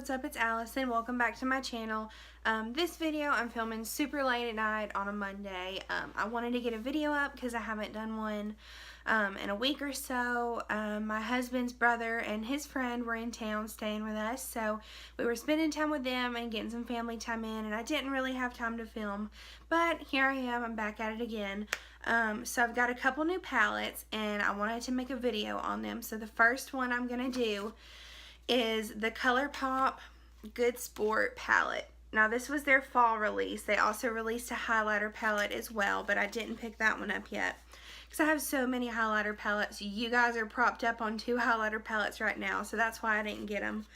what's up? It's Allison. Welcome back to my channel. This video I'm filming super late at night on a Monday. I wanted to get a video up because I haven't done one in a week or so. My husband's brother and his friend were in town staying with us, so we were spending time with them and getting some family time in, and I didn't really have time to film, but here I am. I'm back at it again. So I've got a couple new palettes and I wanted to make a video on them. So the first one I'm going to do is the Colourpop Good Sport palette. Now this was their fall release. They also released a highlighter palette as well, but I didn't pick that one up yet because I have so many highlighter palettes. You guys are propped up on 2 highlighter palettes right now, so that's why I didn't get them.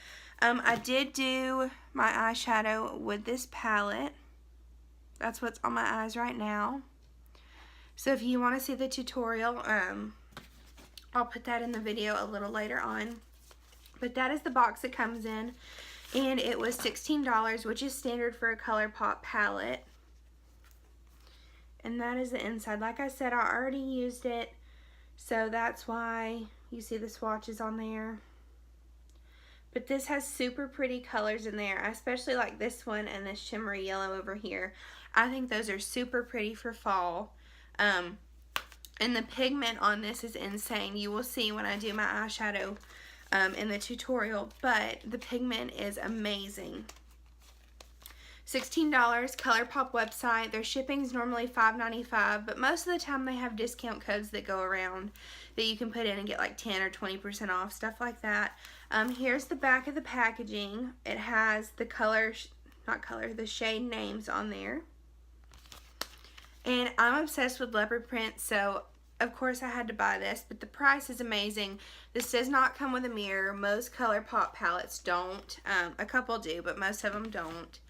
I did do my eyeshadow with this palette. That's what's on my eyes right now. So if you want to see the tutorial, I'll put that in the video a little later on. But that is the box it comes in, and it was $16, which is standard for a Colourpop palette. And that is the inside. Like I said, I already used it, so that's why you see the swatches on there. But this has super pretty colors in there. I especially like this one and this shimmery yellow over here. I think those are super pretty for fall. And the pigment on this is insane. You will see when I do my eyeshadow in the tutorial, but the pigment is amazing. $16, Colourpop website. Their shipping is normally $5.95, but most of the time they have discount codes that go around that you can put in and get like 10 or 20% off, stuff like that. Here's the back of the packaging. It has the the shade names on there. And I'm obsessed with leopard print, so of course I had to buy this, but the price is amazing. This does not come with a mirror. Most Colourpop palettes don't. A couple do, but most of them don't.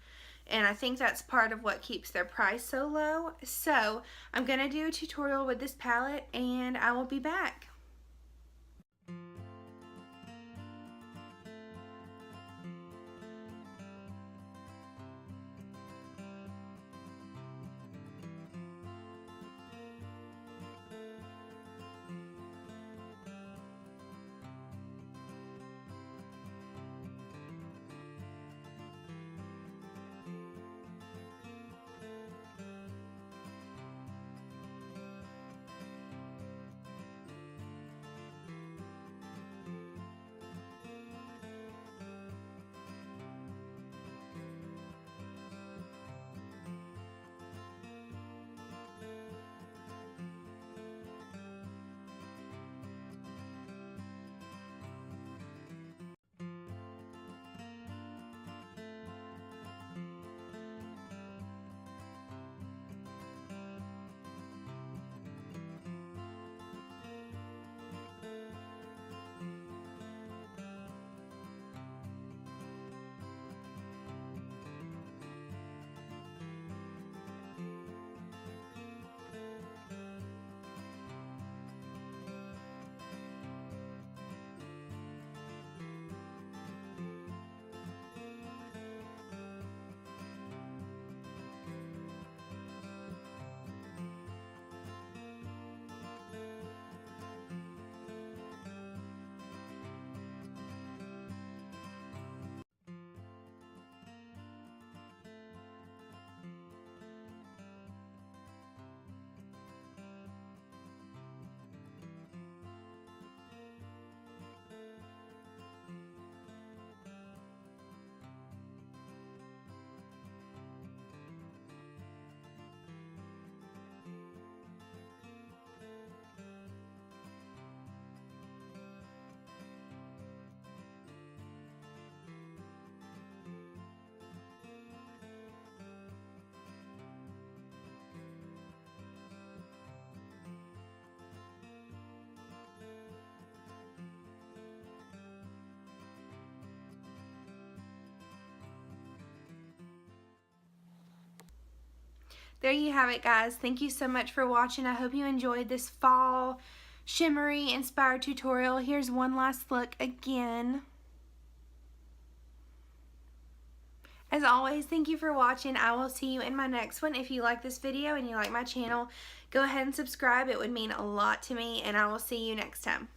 And I think that's part of what keeps their price so low. So I'm going to do a tutorial with this palette, and I will be back. There you have it, guys. Thank you so much for watching. I hope you enjoyed this fall shimmery inspired tutorial. Here's one last look again. As always, thank you for watching. I will see you in my next one. If you like this video and you like my channel, go ahead and subscribe. It would mean a lot to me, and I will see you next time.